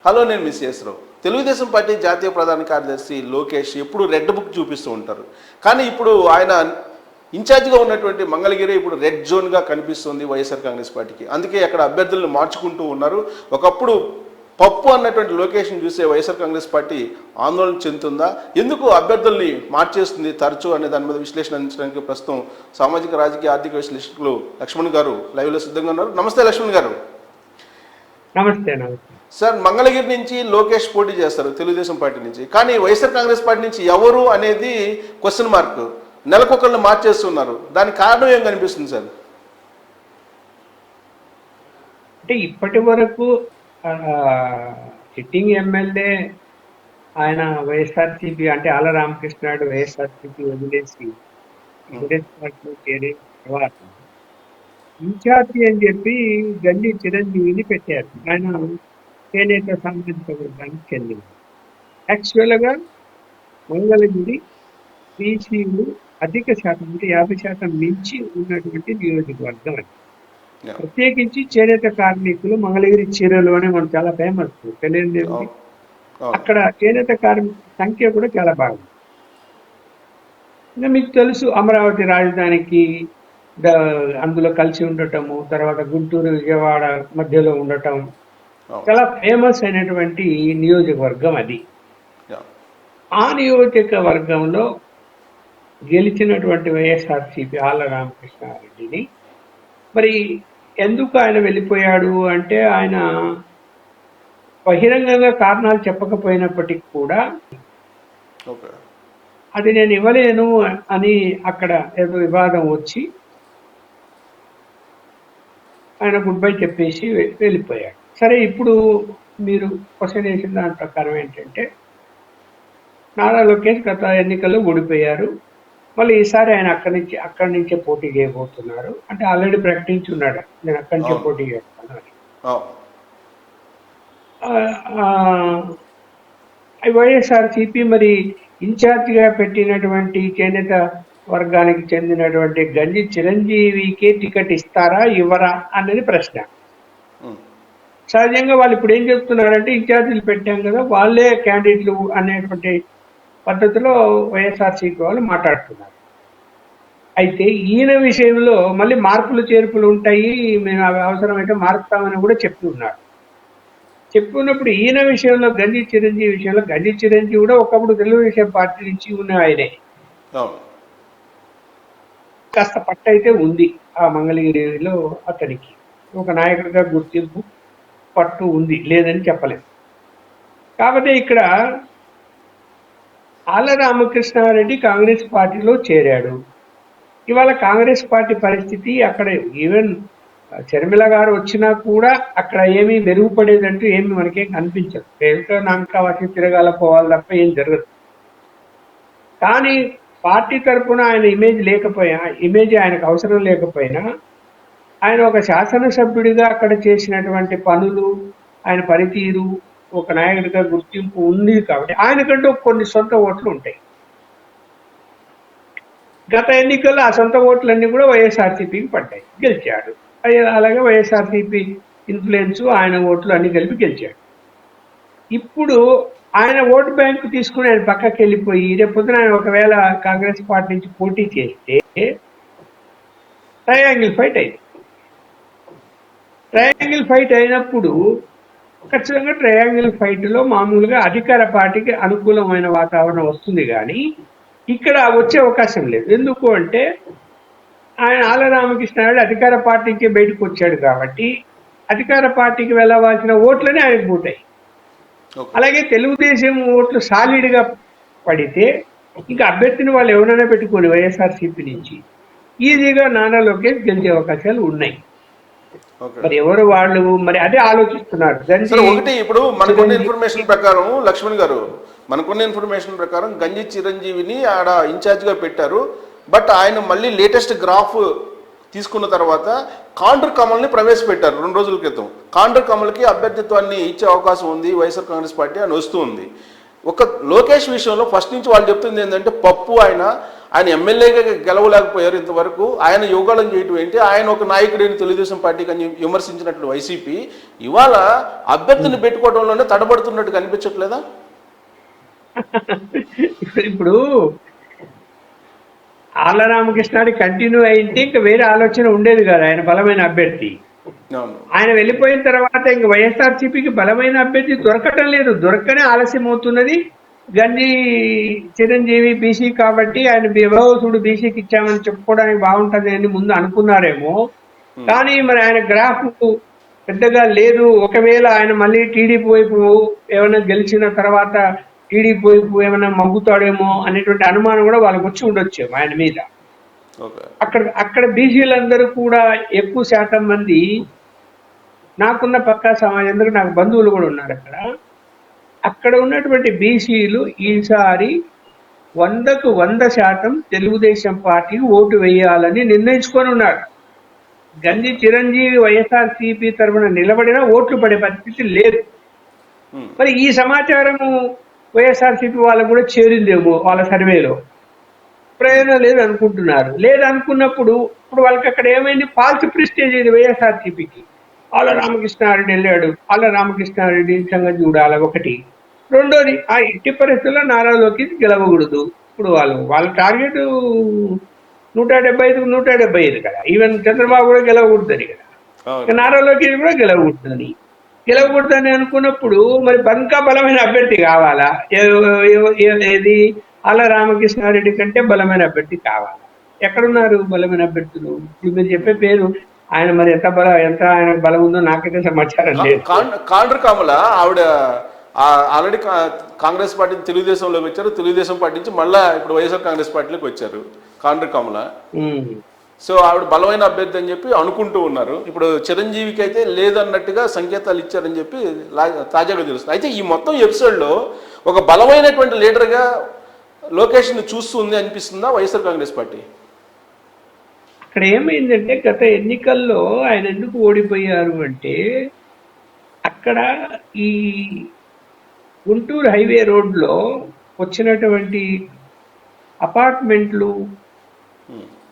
Hello, నేను miss చేస్తున్నాను. Telugu Desam party జాతీయ ప్రధాన కార్యదర్శి లోకేష్ ఎప్పుడు రెడ్ బుక్ చూపిస్తూ ఉంటారు. కానీ ఇప్పుడు ఆయన ఇన్ఛార్జిగా ఉన్నటువంటి మంగళగిరి ఇప్పుడు రెడ్ జోన్గా కనిపిస్తుంది వైఎస్ఆర్ కాంగ్రెస్ పార్టీకి. అందుకే అక్కడ అభ్యర్థులను మార్చుకుంటూ ఉన్నారు. ఒకప్పుడు పప్పు అన్నటువంటి లోకేష్ని చూసే వైఎస్ఆర్ కాంగ్రెస్ పార్టీ ఆందోళన చెందుతుందా, ఎందుకు అభ్యర్థుల్ని మార్చేస్తుంది తరచూ అనే దాని మీద విశ్లేషణ అందించడానికి ప్రస్తుతం సామాజిక రాజకీయ ఆర్థిక విశ్లేషకులు లక్ష్మణ్ గారు లైవ్లో సిద్ధంగా ఉన్నారు. నమస్తే లక్ష్మణ్ గారు. నమస్తే. సార్, మంగళగిరి నుంచి లోకేష్ పోటీ చేస్తారు తెలుగుదేశం పార్టీ నుంచి. కానీ వైఎస్ఆర్ కాంగ్రెస్ పార్టీ నుంచి ఎవరు అనేది క్వశ్చన్ మార్క్. నెలకొకళ్ళని మార్చేస్తున్నారు. దానికి కారణం ఏం కనిపిస్తుంది సార్? అంటే ఇప్పటి వరకు సిట్టింగ్ ఎమ్మెల్యే ఆయన వైఎస్ఆర్సీపీ అంటే ఆల రామకృష్ణాడు వైఎస్ఆర్సీపీ వదిలేసి కాంగ్రెస్ పార్టీలో చేరిన తర్వాత ఇన్ఛార్జి అని చెప్పి గల్లీ చిరంజీవిని పెట్టారు. ఆయన చేనేత సామాజిక వర్గానికి చెందింది. యాక్చువల్గా మంగళగిరి బీసీలు అధిక శాతం అంటే 50% మించి ఉన్నటువంటి నియోజకవర్గం అది. ప్రత్యేకించి చేనేత కార్మికులు మంగళగిరి చీరలు అని మనం చాలా ఫేమస్ తెలియదు. అక్కడ చేనేత కార్మికుల సంఖ్య కూడా చాలా బాగుంది. ఇంకా మీకు తెలుసు అమరావతి రాజధానికి అందులో కలిసి ఉండటము, తర్వాత గుంటూరు విజయవాడ మధ్యలో ఉండటం చాలా ఫేమస్ అయినటువంటి నియోజకవర్గం అది. ఆ నియోజకవర్గంలో గెలిచినటువంటి వైఎస్ఆర్సీపీ ఆల రామకృష్ణారెడ్డిని మరి ఎందుకు ఆయన వెళ్ళిపోయాడు అంటే ఆయన బహిరంగంగా కారణాలు చెప్పకపోయినప్పటికీ కూడా అది నేను ఇవ్వలేను అని అక్కడ ఏదో వివాదం వచ్చి ఆయన గుడ్ బై చెప్పేసి వెళ్ళిపోయాడు. సరే, ఇప్పుడు మీరు క్వశ్చన్ వేసిన దాని ప్రకారం ఏంటంటే నారా లోకేష్ గత ఎన్నికల్లో ఓడిపోయారు. మళ్ళీ ఈసారి ఆయన అక్కడి నుంచే పోటీ చేయబోతున్నారు. అంటే ఆల్రెడీ ప్రకటించి ఉన్నాడు, నేను అక్కడి నుంచే పోటీ చేస్తాను. వైఎస్ఆర్సీపీ మరి ఇన్ఛార్జిగా పెట్టినటువంటి చేనేత వర్గానికి చెందినటువంటి గంజి చిరంజీవికి టికెట్ ఇస్తారా ఇవ్వరా అనేది ప్రశ్న. సహజంగా వాళ్ళు ఇప్పుడు ఏం చెప్తున్నారంటే ఇన్ఛార్జీలు పెట్టాం కదా, వాళ్ళే క్యాండిడేట్లు అనేటువంటి పద్ధతిలో వైఎస్ఆర్సీపీ వాళ్ళు మాట్లాడుతున్నారు. అయితే ఈయన విషయంలో మళ్ళీ మార్పులు చేర్పులు ఉంటాయి, మేము అవి అవసరమైతే మారుస్తామని కూడా చెప్తున్నారు. చెప్పుకున్నప్పుడు ఈయన విషయంలో గంజి చిరంజీవి విషయంలో గంజి చిరంజీవి కూడా ఒకప్పుడు తెలుగుదేశం పార్టీ నుంచి ఉన్న ఆయనే. కాస్త పట్టయితే ఉంది ఆ మంగళగిరిలో, అతనికి ఒక నాయకుడిగా గుర్తింపు పట్టు ఉంది, లేదని చెప్పలేదు. కాకపోతే ఇక్కడ ఆల రామకృష్ణారెడ్డి కాంగ్రెస్ పార్టీలో చేరాడు. ఇవాళ కాంగ్రెస్ పార్టీ పరిస్థితి అక్కడ ఈవెన్ షర్మిల గారు వచ్చినా కూడా అక్కడ ఏమీ మెరుగుపడేదంటూ ఏమి మనకేం కనిపించదు. రేవుతో నామకావాసి తిరగాల పోవాలి తప్ప ఏం జరగదు. కానీ పార్టీ తరఫున ఆయన ఇమేజ్ ఆయనకు అవసరం లేకపోయినా ఆయన ఒక శాసనసభ్యుడిగా అక్కడ చేసినటువంటి పనులు, ఆయన పనితీరు, ఒక నాయకుడిగా గుర్తింపు ఉంది కాబట్టి ఆయనకంటూ కొన్ని సొంత ఓట్లు ఉంటాయి. గత ఎన్నికల్లో ఆ సొంత ఓట్లన్నీ కూడా వైఎస్ఆర్సీపీకి పడ్డాయి, గెలిచాడు. అలాగే వైఎస్ఆర్సీపీ ఇన్ఫ్లుయెన్స్ ఆయన ఓట్లు అన్ని కలిపి గెలిచాడు. ఇప్పుడు ఆయన ఓటు బ్యాంకు తీసుకుని ఆయన పక్కకి వెళ్ళిపోయి రేపొద్దున ఆయన ఒకవేళ కాంగ్రెస్ పార్టీ నుంచి పోటీ చేస్తే ట్రయాంగిల్ ఫైట్ అయింది. ట్రయాంగిల్ ఫైట్ అయినప్పుడు ఖచ్చితంగా ట్రయాంగిల్ ఫైట్లో మామూలుగా అధికార పార్టీకి అనుకూలమైన వాతావరణం వస్తుంది, కానీ ఇక్కడ వచ్చే అవకాశం లేదు. ఎందుకు అంటే ఆయన ఆల రామకృష్ణారెడ్డి అధికార పార్టీ నుంచి బయటకు వచ్చాడు కాబట్టి అధికార పార్టీకి వెళ్ళవలసిన ఓట్లనే ఆయనకు పోతాయి. అలాగే తెలుగుదేశం ఓట్లు సాలిడ్గా పడితే ఇంకా అభ్యర్థిని వాళ్ళు ఎవరైనా పెట్టుకొని వైఎస్ఆర్సీపీ నుంచి ఈజీగా నారా లోకేష్ గెలిచే అవకాశాలు ఉన్నాయి. మరి ఎవరు వాళ్ళు మరి అదే ఆలోచిస్తున్నారు. ఒకటి, ఇప్పుడు మనకున్న ఇన్ఫర్మేషన్ ప్రకారం లక్ష్మణ్ గారు, మనకున్న ఇన్ఫర్మేషన్ ప్రకారం గంజి చిరంజీవిని ఆడ ఇన్ఛార్జిగా పెట్టారు. బట్ ఆయన మళ్ళీ లేటెస్ట్ గ్రాఫ్ తీసుకున్న తర్వాత కాండ్రు కమల్ని ప్రవేశపెట్టారు 2 రోజుల క్రితం. కాండ్రు కమల్కి అభ్యర్థిత్వాన్ని ఇచ్చే అవకాశం ఉంది వైఎస్ఆర్ కాంగ్రెస్ పార్టీ అని వస్తూ ఉంది. ఒక లోకేష్ విషయంలో ఫస్ట్ నుంచి వాళ్ళు చెప్తుంది ఏంటంటే పప్పు ఆయన ఆయన ఎమ్మెల్యేగా గెలవలేకపోయారు ఇంతవరకు, ఆయన యువగాళం చేయటం ఏంటి, ఆయన ఒక నాయకుడైన తెలుగుదేశం పార్టీకి అని విమర్శించినట్లు వైసీపీ ఇవాళ అభ్యర్థిని పెట్టుకోవడంలోనే తడబడుతున్నట్టు కనిపించట్లేదా? ఇప్పుడు ఆళ్ళ రామకృష్ణాడి కంటిన్యూ అయింటే ఇంకా వేరే ఆలోచన ఉండేది కదా, ఆయన బలమైన అభ్యర్థి. అవును. ఆయన వెళ్ళిపోయిన తర్వాత ఇంక వైఎస్ఆర్సీపీకి బలమైన అభ్యర్థి దొరకటం లేదు, దొరకనే ఆలస్యం అవుతున్నది. గంజి చిరంజీవి బీసీ కాబట్టి ఆయన విభవసుడు బీసీకి ఇచ్చామని చెప్పుకోవడానికి బాగుంటుంది అని ముందు అనుకున్నారేమో, కానీ మరి ఆయన గ్రాఫ్ పెద్దగా లేదు. ఒకవేళ ఆయన మళ్ళీ టీడీపీ వైపు ఏమైనా గెలిచిన తర్వాత టీడీపీ వైపు ఏమైనా మగ్గుతాడేమో అనేటువంటి అనుమానం కూడా వాళ్ళకి వచ్చి ఉండొచ్చు ఆయన మీద. అక్కడ బీసీలందరూ కూడా ఎక్కువ శాతం మంది, నాకున్న పక్కా సమాజం, ఎందుకు నాకు బంధువులు కూడా ఉన్నారు అక్కడ ఉన్నటువంటి బీసీలు ఈసారి 100% తెలుగుదేశం పార్టీకి ఓటు వేయాలని నిర్ణయించుకొని ఉన్నారు. గంజి చిరంజీవి వైఎస్ఆర్సీపీ తరఫున నిలబడినా ఓట్లు పడే పరిస్థితి లేదు. మరి ఈ సమాచారము వైఎస్ఆర్సీపీ వాళ్ళకు కూడా చేరిందేమో వాళ్ళ సర్వేలో, ప్రయోజనం లేదు అనుకుంటున్నారు. లేదనుకున్నప్పుడు ఇప్పుడు వాళ్ళకి అక్కడ ఏమైంది, ఫాల్స్ ప్రెస్టేజ్ ఇది వైఎస్ఆర్సీపీకి. ఆళ్ళ రామకృష్ణారెడ్డి వెళ్ళాడు, ఆళ్ళ రామకృష్ణారెడ్డి సంగతి చూడాలి ఒకటి. రెండోది, ఆ ఎట్టి పరిస్థితుల్లో నారా లోకేష్ గెలవకూడదు. ఇప్పుడు వాళ్ళ టార్గెట్ 175కు 175 కదా, ఈవెన్ చంద్రబాబు కూడా గెలవకూడదని కదా, నారా లోకేష్ కూడా గెలవకూడదని అనుకున్నప్పుడు మరి ఇంకా బలమైన అభ్యర్థి కావాలా? ఏది ఆళ్ళ రామకృష్ణారెడ్డి కంటే బలమైన అభ్యర్థి కావాలా? ఎక్కడున్నారు బలమైన అభ్యర్థులు? ఇప్పుడు మీరు చెప్పే పేరు ఆయన మరి ఎంత ఆయన బలం ఉందో నాకైతే సమాచారం లేదు. కాండ్రు కమల ఆవిడ ఆల్రెడీ కాంగ్రెస్ పార్టీ తెలుగుదేశంలోకి వచ్చారు, తెలుగుదేశం పార్టీ నుంచి మళ్ళీ ఇప్పుడు వైఎస్ఆర్ కాంగ్రెస్ పార్టీలోకి వచ్చారు కాండ్రు కమల. సో ఆవిడ బలమైన అభ్యర్థి అని చెప్పి అనుకుంటూ ఉన్నారు. ఇప్పుడు చిరంజీవికి అయితే లేదన్నట్టుగా సంకేతాలు ఇచ్చారని చెప్పి తాజాగా తెలుస్తుంది. అయితే ఈ మొత్తం ఎపిసోడ్లో ఒక బలమైనటువంటి లీడర్గా లోకేష్ని చూస్తుంది అనిపిస్తుందా వైఎస్ఆర్ కాంగ్రెస్ పార్టీ? అక్కడ ఏమైందంటే, గత ఎన్నికల్లో ఆయన ఎందుకు ఓడిపోయారు అంటే, అక్కడ ఈ గుంటూరు హైవే రోడ్లో వచ్చినటువంటి అపార్ట్మెంట్లు,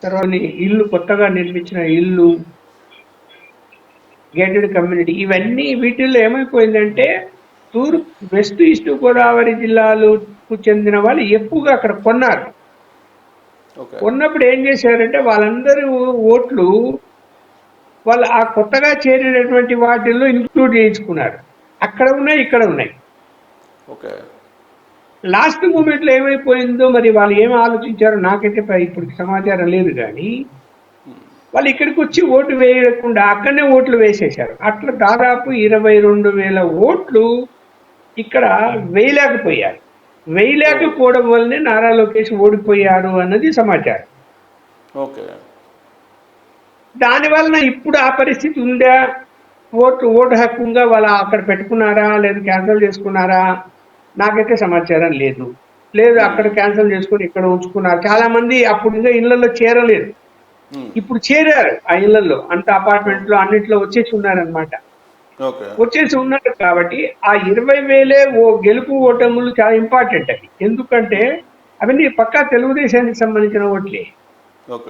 తర్వాత ఇల్లు, కొత్తగా నిర్మించిన ఇల్లు, గేటెడ్ కమ్యూనిటీ, ఇవన్నీ వీటిల్లో ఏమైపోయిందంటే వెస్ట్ ఈస్ట్ గోదావరి జిల్లాలకు చెందిన వాళ్ళు ఎక్కువగా అక్కడ కొన్నారు. ఉన్నప్పుడు ఏం చేశారంటే వాళ్ళందరూ ఓట్లు వాళ్ళు ఆ కొత్తగా చేరినటువంటి వాటిల్లో ఇన్క్లూడ్ చేయించుకున్నారు. అక్కడ ఉన్నాయి, ఇక్కడ ఉన్నాయి. లాస్ట్ మూమెంట్లో ఏమైపోయిందో మరి వాళ్ళు ఏమి ఆలోచించారో నాకైతే ఇప్పుడు సమాచారం లేదు, కానీ వాళ్ళు ఇక్కడికి వచ్చి ఓటు వేయకుండా అక్కడనే ఓట్లు వేసేశారు. అట్లా దాదాపు 22,000 ఓట్లు ఇక్కడ వేయలేకపోవడం వల్లనే నారా లోకేష్ ఓడిపోయాడు అన్నది సమాచారం. దానివలన ఇప్పుడు ఆ పరిస్థితి ఉందా, ఓటు హక్కుంగా వాళ్ళు అక్కడ పెట్టుకున్నారా లేదా క్యాన్సిల్ చేసుకున్నారా నాకైతే సమాచారం లేదు. అక్కడ క్యాన్సిల్ చేసుకుని ఇక్కడ ఉంచుకున్నారు. చాలా మంది అప్పుడు ఇంకా ఇళ్లలో చేరలేదు, ఇప్పుడు చేరారు. ఆ ఇళ్లలో అంత అపార్ట్మెంట్లో అన్నింటిలో వచ్చేసి ఉన్నారనమాట. వచ్చేసి ఉన్నారు కాబట్టి ఆ 20,000 గెలుపు ఓటములు చాలా ఇంపార్టెంట్ అవి. ఎందుకంటే అవన్నీ పక్కా తెలుగుదేశానికి సంబంధించిన ఓట్లే.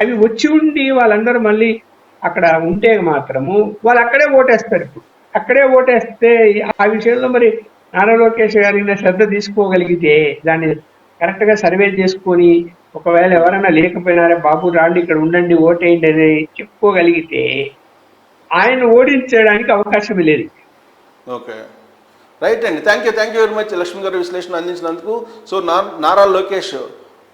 అవి వచ్చి ఉండి వాళ్ళందరూ మళ్ళీ అక్కడ ఉంటే మాత్రము వాళ్ళు అక్కడే ఓటేస్తారు. ఇప్పుడు అక్కడే ఓటేస్తే ఆ విషయంలో మరి నారా లోకేష్ గారికి శ్రద్ధ తీసుకోగలిగితే, దాన్ని కరెక్ట్గా సర్వే చేసుకొని ఒకవేళ ఎవరైనా లేకపోయినారే బాబు రాండి ఇక్కడ ఉండండి ఓటేయండి అని చెప్పుకోగలిగితే ఆయన ఓడించడానికి అవకాశం లేదు. రైట్ అండి, thank you very much Lakshman గారు విశ్లేషణ అందించినందుకు. సో నారా లోకేష్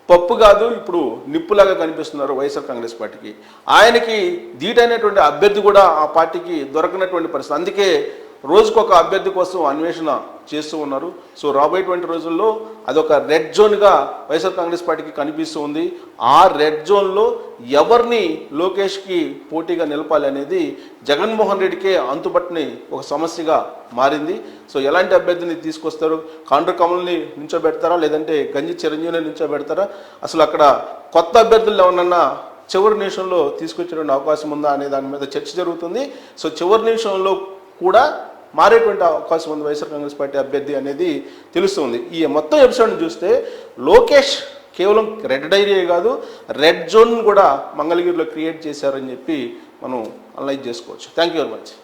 పప్పు కాదు, ఇప్పుడు నిప్పులాగా కనిపిస్తున్నారు వైఎస్ఆర్ కాంగ్రెస్ పార్టీకి. ఆయనకి ధీటైనటువంటి అభ్యర్థి కూడా ఆ పార్టీకి దొరకనటువంటి పరిస్థితి. అందుకే రోజుకొక అభ్యర్థి కోసం అన్వేషణ చేస్తూ ఉన్నారు. సో రాబోయేటువంటి రోజుల్లో అదొక రెడ్ జోన్గా వైఎస్ఆర్ కాంగ్రెస్ పార్టీకి కనిపిస్తూ ఉంది. ఆ రెడ్ జోన్లో ఎవరిని లోకేష్కి పోటీగా నిలపాలి అనేది జగన్మోహన్ రెడ్డికే అంతుపట్టని ఒక సమస్యగా మారింది. సో ఎలాంటి అభ్యర్థిని తీసుకొస్తారు? కాండ్రు కమల్ని నించోబెడతారా, లేదంటే గంజి చిరంజీవిని నించోబెడతారా? అసలు అక్కడ కొత్త అభ్యర్థులు ఏమన్నా చివరి నిమిషంలో తీసుకొచ్చేటువంటి అవకాశం ఉందా అనే దాని మీద చర్చ జరుగుతుంది. సో చివరి నిమిషంలో కూడా మారేటువంటి అవకాశం ఉంది వైఎస్ఆర్ కాంగ్రెస్ పార్టీ అభ్యర్థి అనేది తెలుస్తుంది. ఈ మొత్తం ఎపిసోడ్ని చూస్తే లోకేష్ కేవలం రెడ్ డైరీ కాదు, రెడ్ జోన్ కూడా మంగళగిరిలో క్రియేట్ చేశారని చెప్పి మనం అనలైజ్ చేసుకోవచ్చు. Thank you very much.